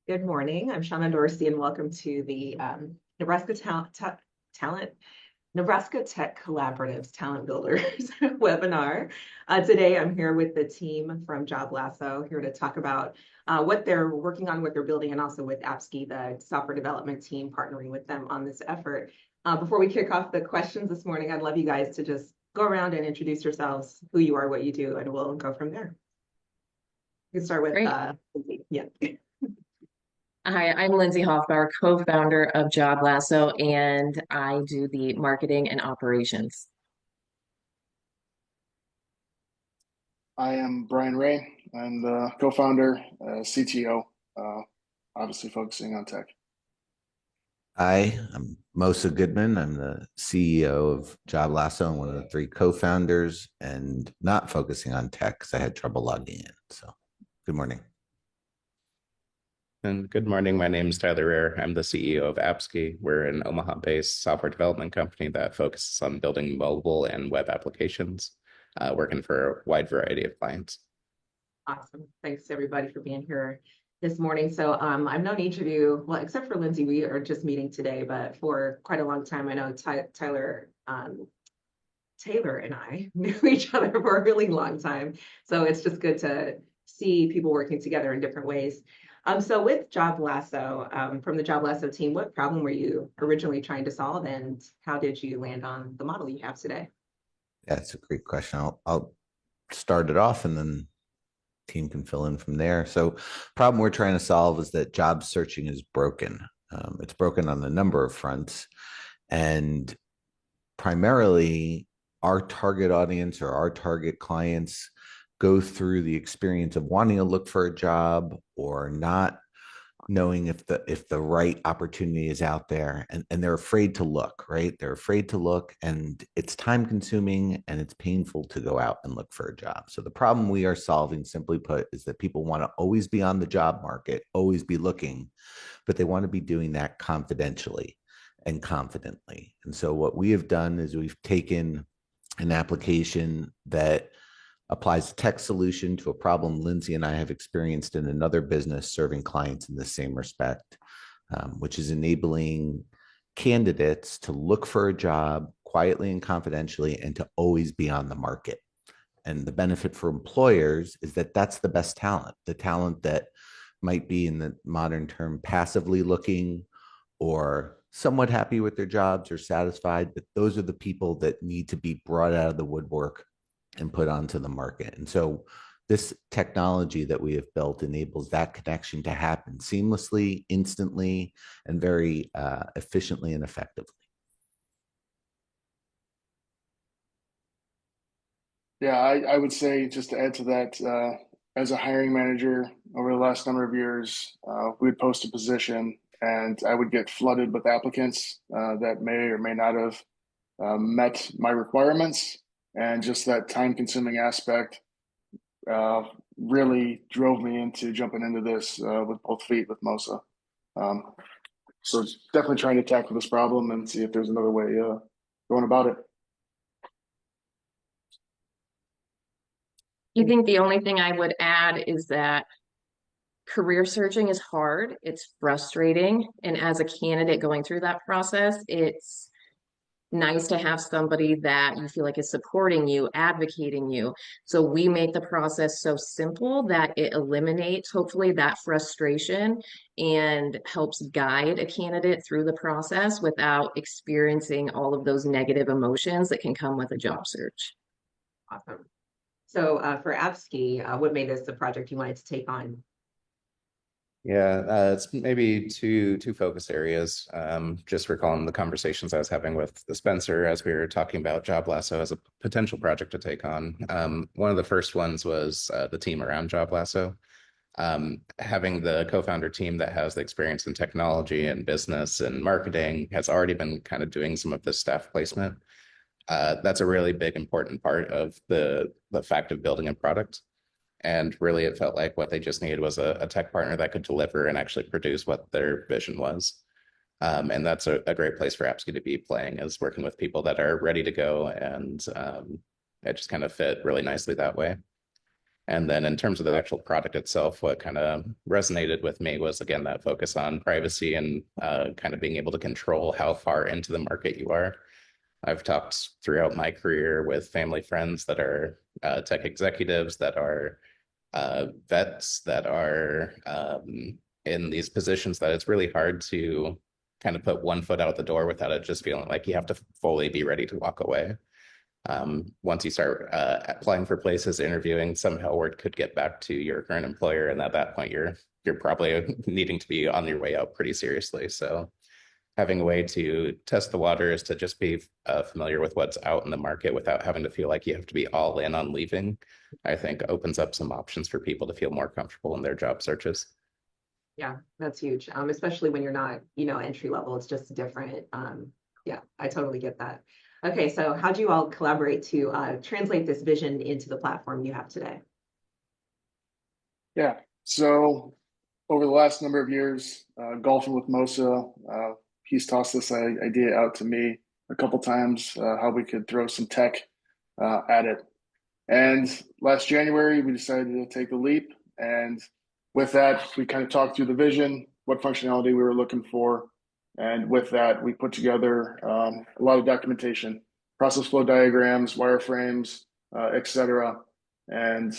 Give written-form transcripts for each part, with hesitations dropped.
Good morning. I'm Shauna Dorsey, and welcome to the Talent Nebraska Tech Collaboratives Talent Builders webinar. Today, I'm here with the team from Job Lasso, here to talk about what they're working on, what they're building, and also with Appsky, the software development team, partnering with them on this effort. Before we kick off the questions this morning, I'd love you guys to just go around and introduce yourselves, who you are, what you do, and we'll go from there. We can start with, Great. yeah. Hi, I'm Lindsay Hoffbauer, co-founder of Job Lasso, and I do the marketing and operations. I am Brian Ray. I'm the co-founder, CTO, obviously focusing on tech. Hi, I'm Mosa Goodman. I'm the CEO of Job Lasso and one of the three co-founders, and not focusing on tech because I had trouble logging in. So, good morning. And good morning. My name is Tyler Rare. I'm the CEO of Appsky. We're an Omaha-based software development company that focuses on building mobile and web applications, working for a wide variety of clients. Awesome. Thanks everybody for being here this morning. So I've known each of you, well, except for Lindsay, we are just meeting today, but for quite a long time. I know Taylor and I knew each other for a really long time. So it's just good to see people working together in different ways. So with Job Lasso, from the Job Lasso team, what problem were you originally trying to solve, and how did you land on the model you have today? Yeah, it's a great question. I'll start it off and then team can fill in from there. So, problem we're trying to solve is that job searching is broken. It's broken on a number of fronts, and primarily our target audience or our target clients go through the experience of wanting to look for a job or not knowing if the right opportunity is out there, and they're afraid to look, right? They're afraid to look, and it's time consuming and it's painful to go out and look for a job. So the problem we are solving, simply put, is that people want to always be on the job market, always be looking, but they want to be doing that confidentially and confidently. And so what we have done is we've taken an application that applies a tech solution to a problem Lindsay and I have experienced in another business serving clients in the same respect, which is enabling candidates to look for a job quietly and confidentially and to always be on the market. And the benefit for employers is that that's the best talent, the talent that might be, in the modern term, passively looking or somewhat happy with their jobs or satisfied, but those are the people that need to be brought out of the woodwork and put onto the market. And so this technology that we have built enables that connection to happen seamlessly, instantly, and very efficiently and effectively. Yeah, I would say, just to add to that, as a hiring manager over the last number of years, we would post a position and I would get flooded with applicants that may or may not have met my requirements. And just that time-consuming aspect really drove me into jumping into this with both feet with Mosa. So definitely trying to tackle this problem and see if there's another way going about it. I think the only thing I would add is that career searching is hard, it's frustrating, and as a candidate going through that process, it's nice to have somebody that you feel like is supporting you, advocating you. So we make the process so simple that it eliminates, hopefully, that frustration and helps guide a candidate through the process without experiencing all of those negative emotions that can come with a job search. Awesome. So for Appsky, what made this the project you wanted to take on? Yeah, it's maybe two focus areas. Just recalling the conversations I was having with the Spencer as we were talking about Job Lasso as a potential project to take on. One of the first ones was the team around Job Lasso. Having the co-founder team that has the experience in technology and business and marketing has already been kind of doing some of this staff placement. That's a really big, important part of the fact of building a product. And really, it felt like what they just needed was a tech partner that could deliver and actually produce what their vision was. And that's a great place for Appsky to be playing, is working with people that are ready to go. And it just kind of fit really nicely that way. And then in terms of the actual product itself, what kind of resonated with me was, again, that focus on privacy and kind of being able to control how far into the market you are. I've talked throughout my career with family friends that are tech executives, that are vets, that are in these positions that it's really hard to kind of put one foot out the door without it just feeling like you have to fully be ready to walk away. Once you start applying for places, interviewing, somehow word could get back to your current employer, and at that point, you're probably needing to be on your way out pretty seriously. So, having a way to test the waters, to just be familiar with what's out in the market without having to feel like you have to be all in on leaving, I think opens up some options for people to feel more comfortable in their job searches. Yeah, that's huge. Especially when you're not, entry level, it's just different. Yeah, I totally get that. Okay, so how do you all collaborate to translate this vision into the platform you have today? Yeah. So over the last number of years, golfing with Mosa, he's tossed this idea out to me a couple times, how we could throw some tech at it. And last January, we decided to take the leap. And with that, we kind of talked through the vision, what functionality we were looking for. And with that, we put together a lot of documentation, process flow diagrams, wireframes, etc. And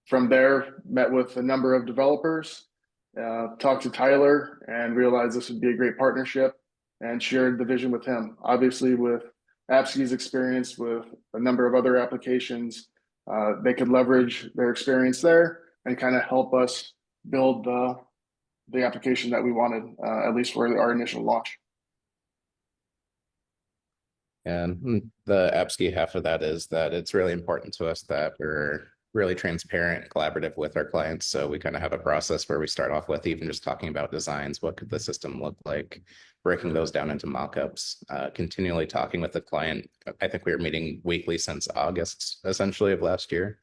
from there, met with a number of developers, talked to Tyler, and realized this would be a great partnership, and shared the vision with him. Obviously, with Appsky's experience with a number of other applications, they could leverage their experience there and kind of help us build the application that we wanted, at least for our initial launch. And the Appsky half of that is that it's really important to us that we're really transparent and collaborative with our clients. So we kind of have a process where we start off with even just talking about designs. What could the system look like? Breaking those down into mock-ups, continually talking with the client. I think we were meeting weekly since August, essentially, of last year.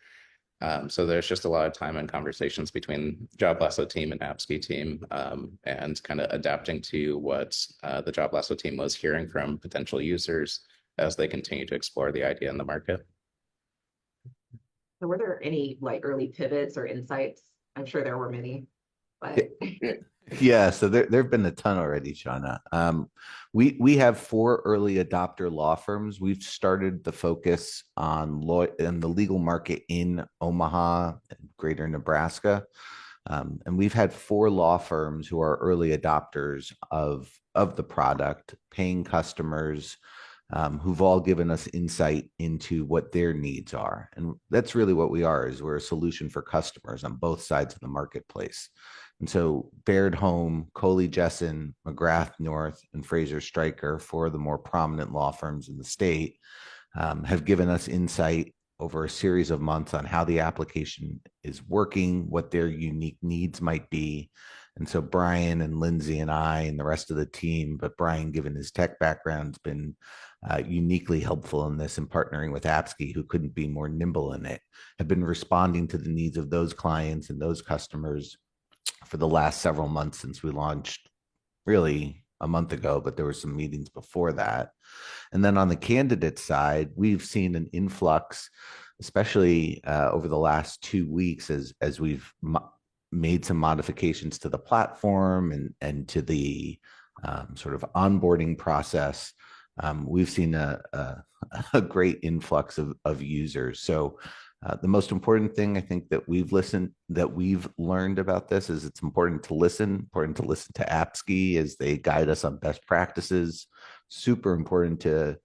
So there's just a lot of time and conversations between Job Lasso team and Appsky team, and kind of adapting to what the Job Lasso team was hearing from potential users as they continue to explore the idea in the market. So were there any early pivots or insights? I'm sure there were many, but Yeah, so there've been a ton already, Shauna. We have 4 early adopter law firms. We've started the focus on law in the legal market in Omaha, greater Nebraska. And we've had 4 law firms who are early adopters of the product, paying customers, who've all given us insight into what their needs are. And that's really what we are, is we're a solution for customers on both sides of the marketplace. And so Baird Home, Coley Jessen, McGrath North, and Fraser Stryker, 4 of the more prominent law firms in the state, have given us insight over a series of months on how the application is working, what their unique needs might be. And so Brian and Lindsay and I and the rest of the team, but Brian, given his tech background, has been uniquely helpful in this, and partnering with Appsky, who couldn't be more nimble in it, have been responding to the needs of those clients and those customers for the last several months since we launched, really a month ago, but there were some meetings before that. And then on the candidate side, we've seen an influx, especially over the last 2 weeks, as we've made some modifications to the platform and to the sort of onboarding process. We've seen a great influx of users. So the most important thing I think that we've learned about this is it's important to listen to Appsky as they guide us on best practices. Super important to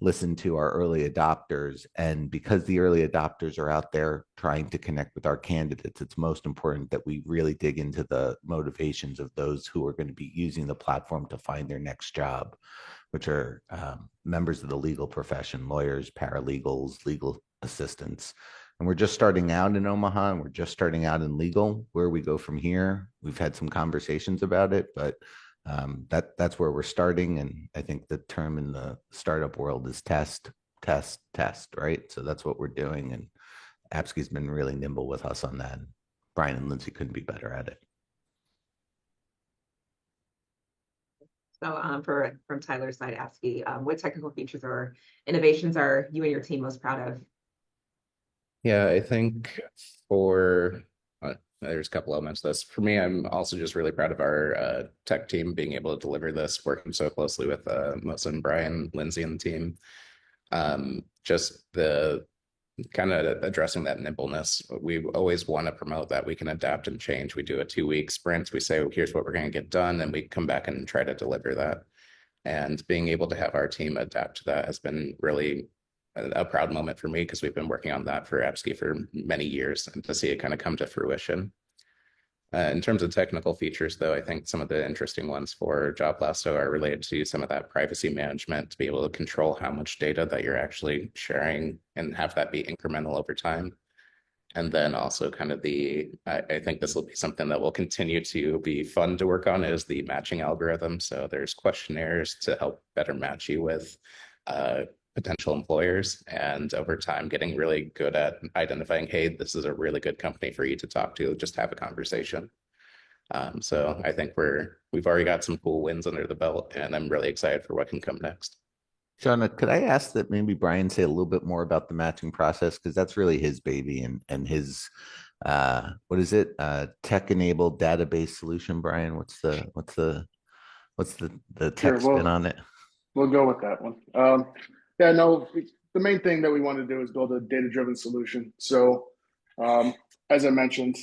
listen to our early adopters. And because the early adopters are out there trying to connect with our candidates, it's most important that we really dig into the motivations of those who are going to be using the platform to find their next job, which are members of the legal profession, lawyers, paralegals, legal assistants. And we're just starting out in Omaha, and we're just starting out in legal. Where we go from here, we've had some conversations about it, but that's where we're starting. And I think the term in the startup world is test, right? So that's what we're doing. And Appsky's been really nimble with us on that. Brian and Lindsay couldn't be better at it. So from Tyler's side, Appsky, what technical features or innovations are you and your team most proud of? Yeah, I think For there's a couple elements to this. For me, I'm also just really proud of our tech team being able to deliver this, working so closely with Melissa and Brian, Lindsay, and the team. Just the kind of addressing that nimbleness. We always want to promote that we can adapt and change. We do a 2-week sprint. We say, here's what we're going to get done, and we come back and try to deliver that. And being able to have our team adapt to that has been really a proud moment for me, because we've been working on that for Appsky for many years, and to see it kind of come to fruition. In terms of technical features, though, I think some of the interesting ones for Job Lasso are related to some of that privacy management, to be able to control how much data that you're actually sharing and have that be incremental over time. And then also kind of I think this will be something that will continue to be fun to work on, is the matching algorithm. So there's questionnaires to help better match you with potential employers, and over time getting really good at identifying, hey, this is a really good company for you to talk to, just have a conversation. So I think we've already got some cool wins under the belt, and I'm really excited for what can come next. Shauna, could I ask that maybe Brian say a little bit more about the matching process? Because that's really his baby, and his what is it? Tech-enabled database solution, Brian. What's the tech Sure, spin on it? we'll go with that one. Yeah, no, the main thing that we want to do is build a data-driven solution. So, as I mentioned,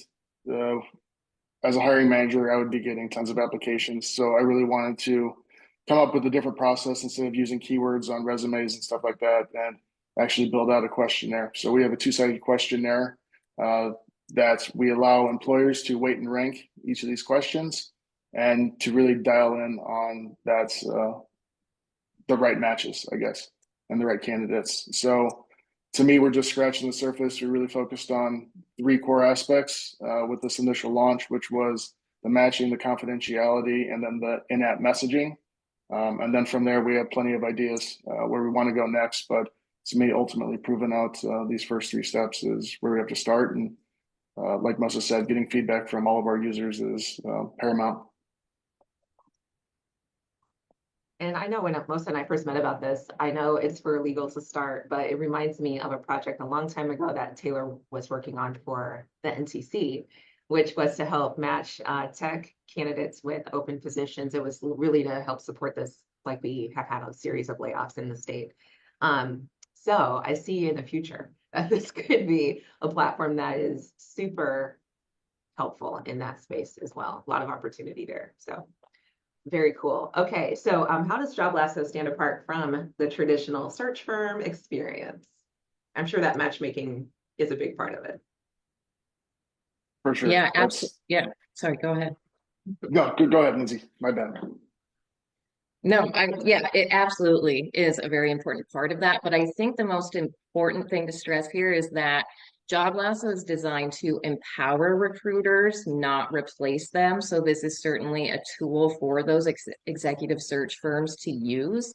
as a hiring manager, I would be getting tons of applications. So I really wanted to come up with a different process instead of using keywords on resumes and stuff like that, and actually build out a questionnaire. So we have a 2-sided questionnaire that we allow employers to weight and rank each of these questions, and to really dial in on that the right matches, I guess, and the right candidates. So to me, we're just scratching the surface. We really focused on 3 core aspects with this initial launch, which was the matching, the confidentiality, and then the in-app messaging. And then from there, we have plenty of ideas where we want to go next. But to me, ultimately proving out these first 3 steps is where we have to start. And like Melissa said, getting feedback from all of our users is paramount. And I know when Melissa and I first met about this, I know it's for legal to start, but it reminds me of a project a long time ago that Taylor was working on for the NCC, which was to help match tech candidates with open positions. It was really to help support this, like we have had a series of layoffs in the state. So I see in the future that this could be a platform that is super helpful in that space as well. A lot of opportunity there. So very cool. Okay, so how does Job Lasso stand apart from the traditional search firm experience? I'm sure that matchmaking is a big part of it. For sure. Yeah, absolutely. Yeah, sorry, go ahead. No, go ahead, Lindsay. My bad. No, yeah, it absolutely is a very important part of that. But I think the most important thing to stress here is that Job Lasso is designed to empower recruiters, not replace them. So this is certainly a tool for those executive search firms to use.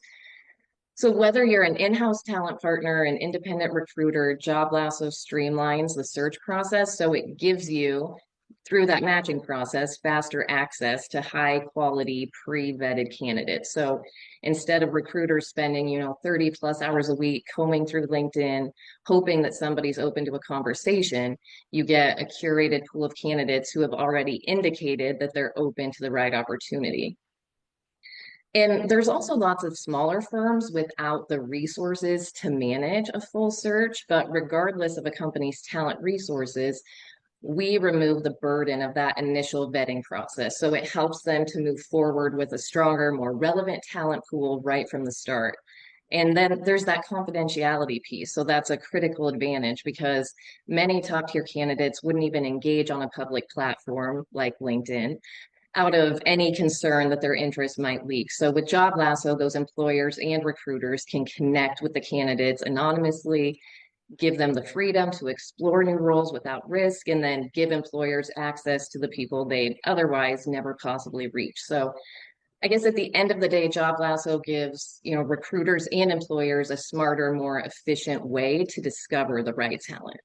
So whether you're an in-house talent partner, an independent recruiter, Job Lasso streamlines the search process. So it gives you, through that matching process, faster access to high quality pre-vetted candidates. So instead of recruiters spending, 30 plus hours a week combing through LinkedIn, hoping that somebody's open to a conversation, you get a curated pool of candidates who have already indicated that they're open to the right opportunity. And there's also lots of smaller firms without the resources to manage a full search, but regardless of a company's talent resources, we remove the burden of that initial vetting process. So it helps them to move forward with a stronger, more relevant talent pool right from the start. And then there's that confidentiality piece. So that's a critical advantage, because many top tier candidates wouldn't even engage on a public platform like LinkedIn out of any concern that their interest might leak. So with Job Lasso, those employers and recruiters can connect with the candidates anonymously, give them the freedom to explore new roles without risk, and then give employers access to the people they'd otherwise never possibly reach. So I guess at the end of the day, Job Lasso gives, recruiters and employers a smarter, more efficient way to discover the right talent.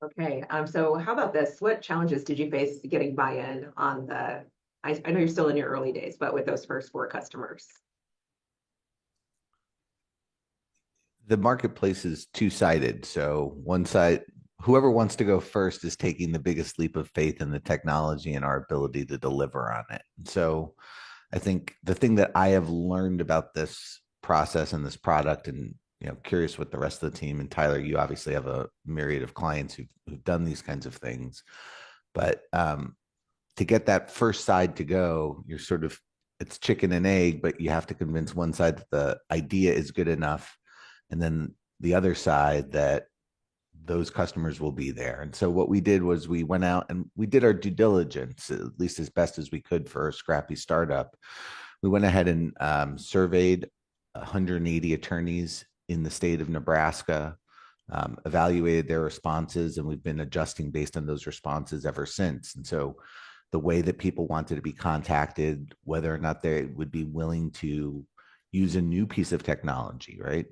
Okay, so how about this? What challenges did you face getting buy-in on I know you're still in your early days, but with those first 4 customers? the marketplace is two-sided. So one side, whoever wants to go first is taking the biggest leap of faith in the technology and our ability to deliver on it. So I think the thing that I have learned about this process and this product, and curious what the rest of the team, and Tyler, you obviously have a myriad of clients who've done these kinds of things, but to get that first side to go, you're sort of, it's chicken and egg, but you have to convince one side that the idea is good enough, and then the other side that those customers will be there. And so what we did was we went out and we did our due diligence, at least as best as we could for a scrappy startup. We went ahead and surveyed 180 attorneys in the state of Nebraska, evaluated their responses, and we've been adjusting based on those responses ever since. And so the way that people wanted to be contacted, whether or not they would be willing to use a new piece of technology, right?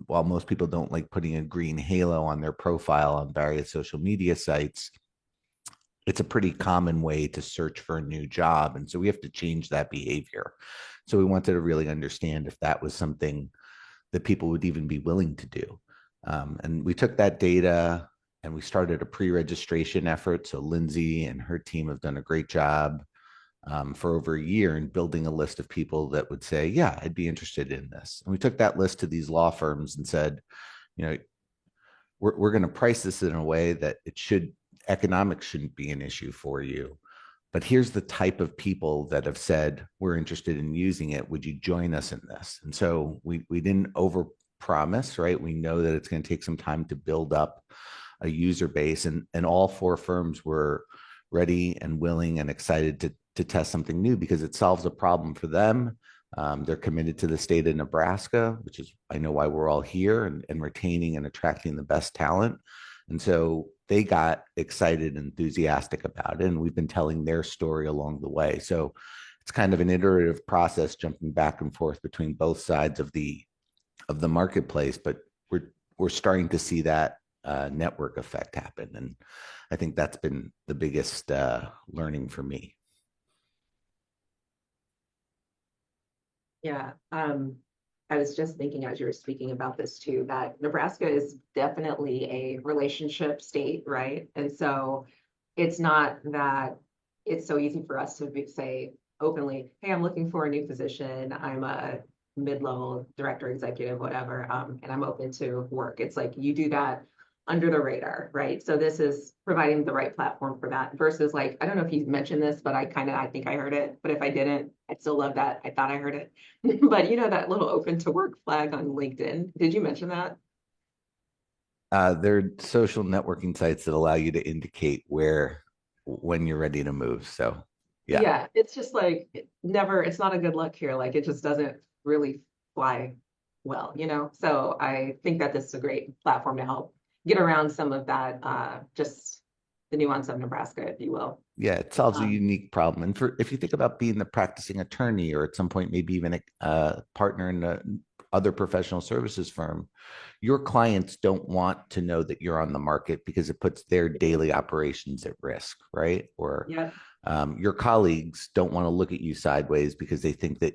While most people don't like putting a green halo on their profile on various social media sites, it's a pretty common way to search for a new job. And so we have to change that behavior. So we wanted to really understand if that was something that people would even be willing to do. And we took that data and we started a pre-registration effort. So Lindsay and her team have done a great job for over a year in building a list of people that would say, yeah, I'd be interested in this. And we took that list to these law firms and said, we're going to price this in a way that economics shouldn't be an issue for you. But here's the type of people that have said, we're interested in using it. Would you join us in this? And so we didn't over promise, right? We know that it's going to take some time to build up a user base, and all 4 firms were ready and willing and excited to test something new because it solves a problem for them. They're committed to the state of Nebraska, which is, I know, why we're all here, and retaining and attracting the best talent. And so they got excited and enthusiastic about it. And we've been telling their story along the way. So it's kind of an iterative process, jumping back and forth between both sides of the marketplace. But we're starting to see that network effect happen. And I think that's been the biggest learning for me. Yeah. I was just thinking as you were speaking about this too, that Nebraska is definitely a relationship state, right? And so it's not that it's so easy for us to say openly, hey, I'm looking for a new position. I'm a mid-level director, executive, whatever, and I'm open to work. It's like you do that under the radar, right? So this is providing the right platform for that versus like, I don't know if you mentioned this, but I think I heard it, but if I didn't, I still love that. I thought I heard it, but that little open to work flag on LinkedIn, did you mention that? They're social networking sites that allow you to indicate when you're ready to move. So yeah, it's just like it's not a good look here. Like it just doesn't really fly well, so I think that this is a great platform to help get around some of that, just the nuance of Nebraska, if you will. Yeah, it solves a unique problem. And if you think about being the practicing attorney, or at some point maybe even a partner in a other professional services firm, your clients don't want to know that you're on the market because it puts their daily operations at risk, right? Or your colleagues don't want to look at you sideways because they think that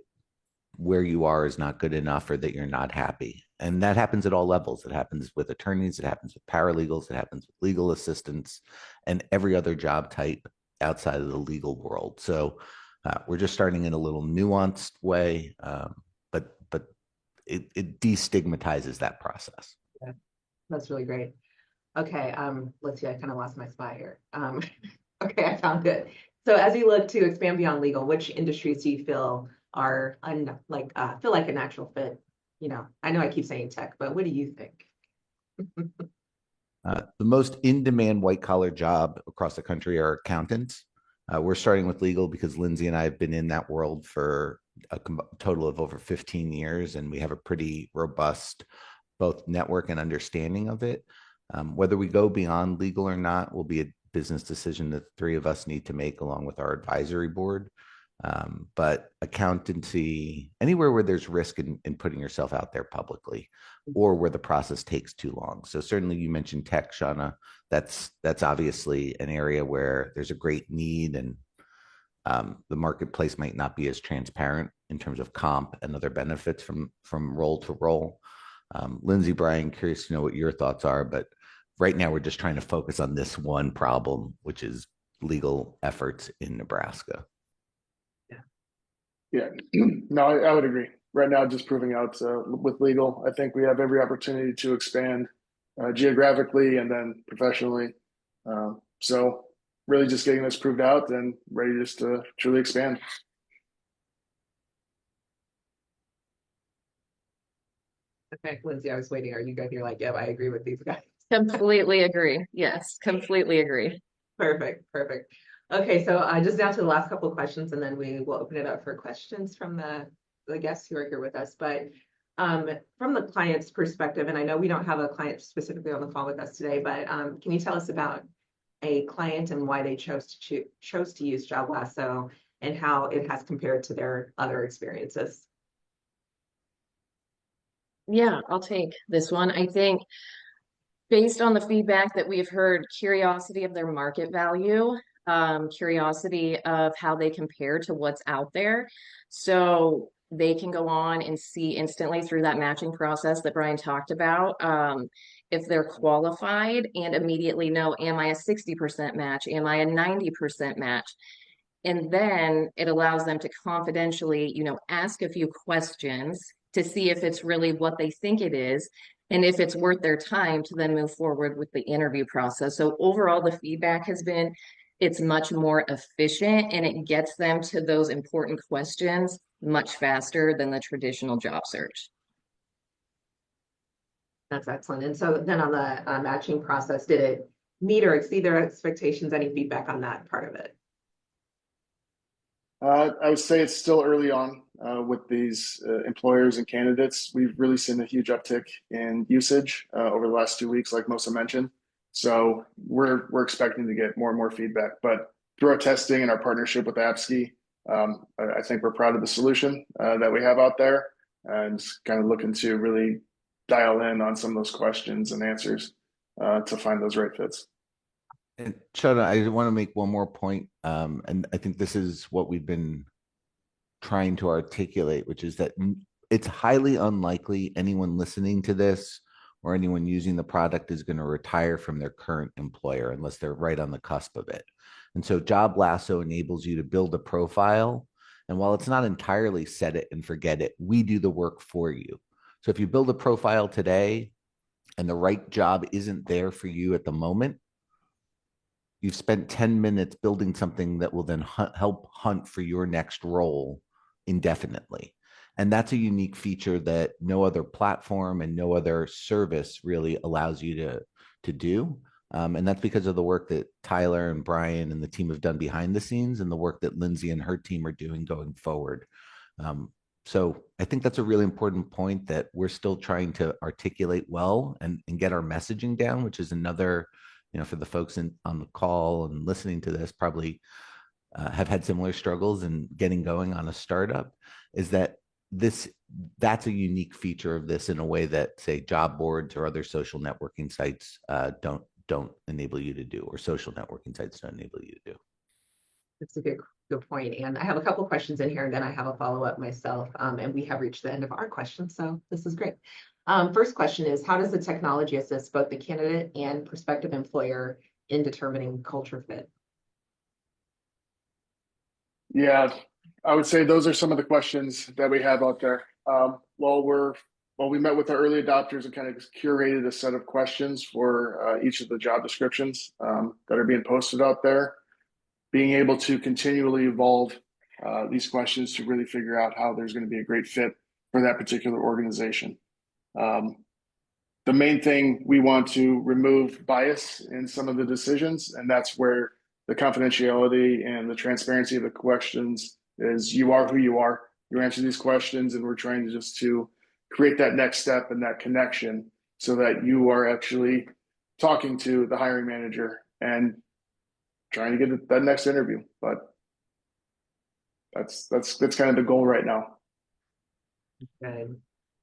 where you are is not good enough or that you're not happy. And that happens at all levels. It happens with attorneys, it happens with paralegals, it happens with legal assistants, and every other job type outside of the legal world. So we're just starting in a little nuanced way, but it destigmatizes that process. Yeah, that's really great. Okay, let's see, I kind of lost my spot here. Okay, I found it. So as you look to expand beyond legal, which industries do you feel are feel like a natural fit? I know I keep saying tech, but what do you think? The most in-demand white-collar job across the country are accountants. We're starting with legal because Lindsay and I have been in that world for a total of over 15 years, and we have a pretty robust both network and understanding of it. Whether we go beyond legal or not will be a business decision that the 3 of us need to make along with our advisory board. But accountancy, anywhere where there's risk in putting yourself out there publicly, or where the process takes too long. So certainly you mentioned tech, Shauna. That's obviously an area where there's a great need, and the marketplace might not be as transparent in terms of comp and other benefits from role to role. Lindsay, Brian, curious to know what your thoughts are, but right now we're just trying to focus on this one problem, which is legal efforts in Nebraska. Yeah, no, I would agree. Right now, just proving out with legal, I think we have every opportunity to expand geographically and then professionally. So really just getting this proved out and ready just to truly expand. Okay, Lindsay, I was waiting. Are you good? You're like, yeah, I agree with these guys. Completely agree. Yes, completely agree. Perfect, perfect. Okay, so just down to the last couple of questions, and then we will open it up for questions from the guests who are here with us. But from the client's perspective, and I know we don't have a client specifically on the phone with us today, but can you tell us about a client and why they chose to use Job Lasso and how it has compared to their other experiences? Yeah, I'll take this one. I think based on the feedback that we've heard, curiosity of their market value, curiosity of how they compare to what's out there. So they can go on and see instantly through that matching process that Brian talked about, if they're qualified and immediately know, am I a 60% match? Am I a 90% match? And then it allows them to confidentially, ask a few questions to see if it's really what they think it is and if it's worth their time to then move forward with the interview process. So overall, the feedback has been it's much more efficient and it gets them to those important questions much faster than the traditional job search. That's excellent. And so then on the matching process, did it meet or exceed their expectations? Any feedback on that part of it? I would say it's still early on with these employers and candidates. We've really seen a huge uptick in usage over the last 2 weeks, like Mosa mentioned. So we're expecting to get more and more feedback. But through our testing and our partnership with Appsky, I think we're proud of the solution that we have out there and kind of looking to really dial in on some of those questions and answers to find those right fits. And Shona, I want to make one more point, and I think this is what we've been trying to articulate, which is that it's highly unlikely anyone listening to this or anyone using the product is going to retire from their current employer unless they're right on the cusp of it. And so Job Lasso enables you to build a profile. And while it's not entirely set it and forget it, we do the work for you. So if you build a profile today and the right job isn't there for you at the moment, you've spent 10 minutes building something that will then help hunt for your next role indefinitely. And that's a unique feature that no other platform and no other service really allows you to do. And that's because of the work that Tyler and Brian and the team have done behind the scenes and the work that Lindsay and her team are doing going forward. So I think that's a really important point that we're still trying to articulate well and get our messaging down, which is another, for the folks on the call and listening to this, probably have had similar struggles in getting going on a startup, is that that's a unique feature of this in a way that, say, job boards or other social networking sites don't enable you to do, or social networking sites don't enable you to do. That's a good point. And I have a couple of questions in here, and then I have a follow-up myself. And we have reached the end of our questions, so this is great. First question is, how does the technology assist both the candidate and prospective employer in determining culture fit? Yeah, I would say those are some of the questions that we have out there. We met with our early adopters and kind of curated a set of questions for each of the job descriptions that are being posted out there, being able to continually evolve these questions to really figure out how there's going to be a great fit for that particular organization. The main thing, we want to remove bias in some of the decisions, and that's where the confidentiality and the transparency of the questions is. You are who you are. You answer these questions, and we're trying to just to create that next step and that connection so that you are actually talking to the hiring manager and trying to get that next interview. But that's kind of the goal right now. Good.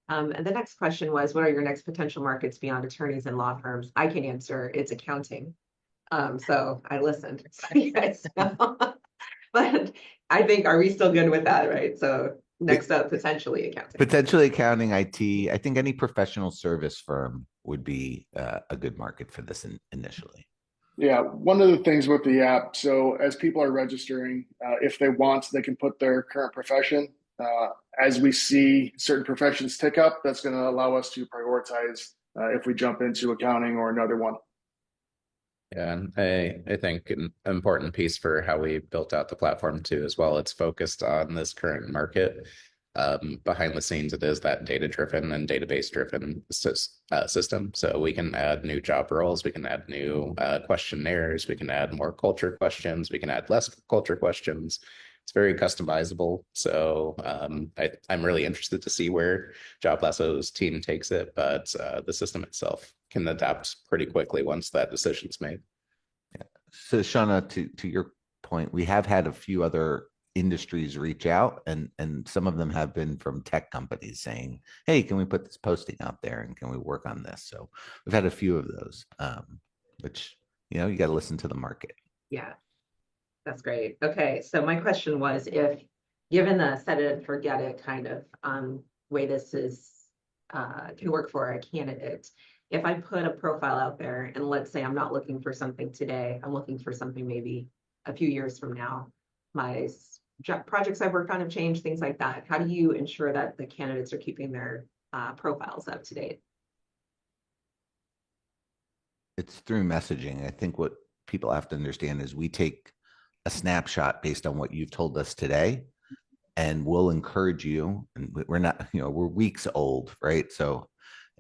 And the next question was, what are your next potential markets beyond attorneys and law firms? I can answer, it's accounting. So I listened, so you guys know. But I think, are we still good with that, right? So Next up, potentially accounting. Potentially accounting, IT. I think any professional service firm would be a good market for this initially. Yeah, one of the things with the app, so as people are registering, if they want, they can put their current profession. As we see certain professions tick up, that's going to allow us to prioritize if we jump into accounting or another one. Yeah, and I think an important piece for how we built out the platform too, as well, it's focused on this current market. Behind the scenes, it is that data-driven and database-driven system. So we can add new job roles, we can add new questionnaires, we can add more culture questions, we can add less culture questions. It's very customizable. So I'm really interested to see where Job Lasso's team takes it, but the system itself can adapt pretty quickly once that decision's made. Yeah. So Shauna, to your point, we have had a few other industries reach out, and some of them have been from tech companies saying, hey, can we put this posting out there and can we work on this? So we've had a few of those, which, you got to listen to the market. Yeah, that's great. Okay, so my question was, if given the set it and forget it kind of way this is can work for a candidate, if I put a profile out there and let's say I'm not looking for something today, I'm looking for something maybe a few years from now, my projects I've worked on have changed, things like that. How do you ensure that the candidates are keeping their profiles up to date? It's through messaging. I think what people have to understand is we take a snapshot based on what you've told us today, and we'll encourage you. And we're not, we're weeks old, right? So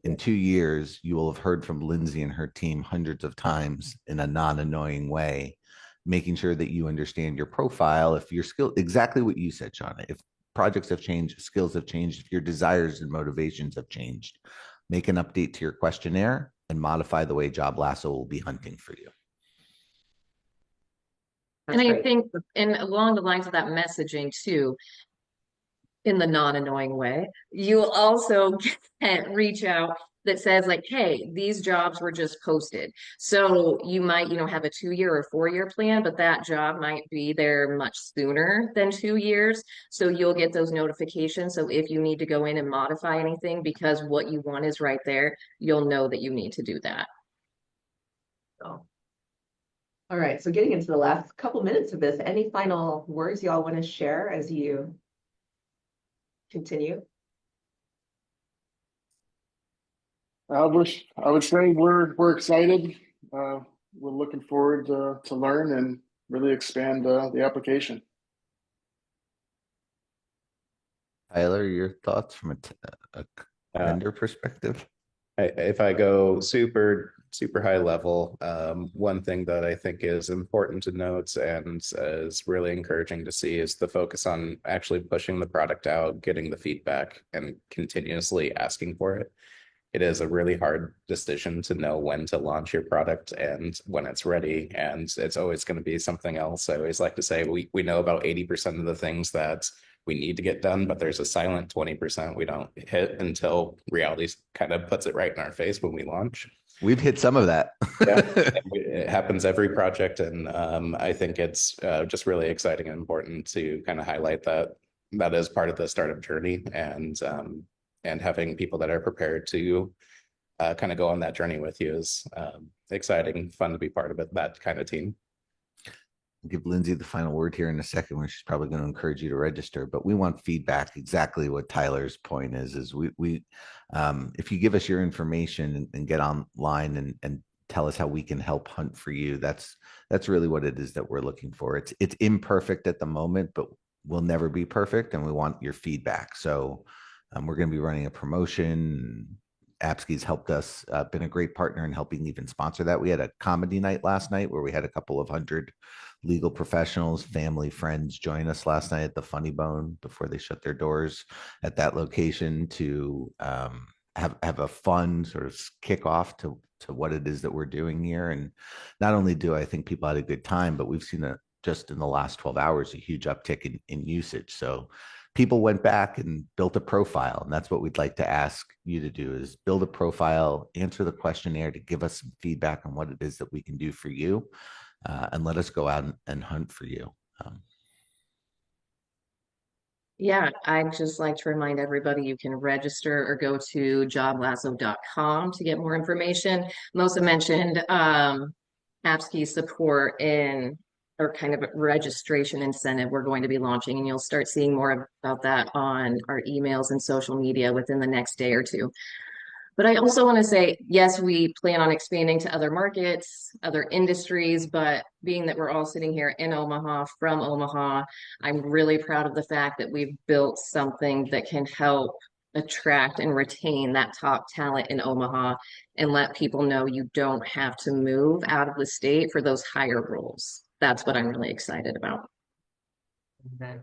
in 2 years, you will have heard from Lindsay and her team hundreds of times in a non-annoying way, making sure that you understand your profile. If your skill, exactly what you said, Shauna, if projects have changed, skills have changed, if your desires and motivations have changed, make an update to your questionnaire and modify the way Job Lasso will be hunting for you. That's And I great. think, and along the lines of that messaging too, in the non-annoying way, you'll also reach out that says like, hey, these jobs were just posted. So you might, have a 2-year or 4-year plan, but that job might be there much sooner than 2 years. So you'll get those notifications. So if you need to go in and modify anything because what you want is right there, you'll know that you need to do that. So, all right, so getting into the last couple minutes of this, any final words y'all want to share as you continue? I would say we're excited. We're looking forward to learn and really expand the application. Tyler, your thoughts from a vendor perspective? If I go super high level, one thing that I think is important to note and is really encouraging to see is the focus on actually pushing the product out, getting the feedback, and continuously asking for it. It is a really hard decision to know when to launch your product and when it's ready, and it's always going to be something else. I always like to say we know about 80% of the things that we need to get done, but there's a silent 20% we don't hit until reality kind of puts it right in our face when we launch. We've hit some of that. Yeah, it happens every project, and I think it's just really exciting and important to kind of highlight that is part of the startup journey, and having people that are prepared to kind of go on that journey with you is exciting, fun to be part of it, that kind of team. I'll give Lindsay the final word here in a second, where she's probably going to encourage you to register, but we want feedback. Exactly what Tyler's point is we if you give us your information and get online and tell us how we can help hunt for you, that's really what it is that we're looking for. It's imperfect at the moment, but we'll never be perfect, and we want your feedback. So we're going to be running a promotion. Appsky's helped us, been a great partner in helping even sponsor that. We had a comedy night last night where we had a couple of 100 legal professionals, family, friends join us last night at the Funny Bone before they shut their doors at that location to have a fun sort of kickoff to what it is that we're doing here. And not only do I think people had a good time, but we've seen just in the last 12 hours, a huge uptick in usage. So people went back and built a profile. And that's what we'd like to ask you to do, is build a profile, answer the questionnaire to give us some feedback on what it is that we can do for you, and let us go out and hunt for you. Yeah, I'd just like to remind everybody you can register or go to joblasso.com to get more information. Melissa mentioned Appsky support in or kind of a registration incentive we're going to be launching, and you'll start seeing more about that on our emails and social media within the next day or two. But I also want to say, yes, we plan on expanding to other markets, other industries, but being that we're all sitting here in Omaha, from Omaha, I'm really proud of the fact that we've built something that can help attract and retain that top talent in Omaha and let people know you don't have to move out of the state for those higher roles. That's what I'm really excited about. Okay.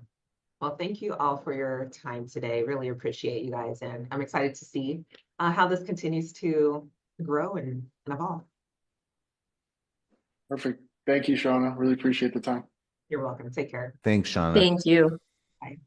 Well, thank you all for your time today. Really appreciate you guys, and I'm excited to see how this continues to grow and evolve. Perfect. Thank you, Shauna. Really appreciate the time. You're welcome. Take care. Thanks, Shauna. Thank you. Bye.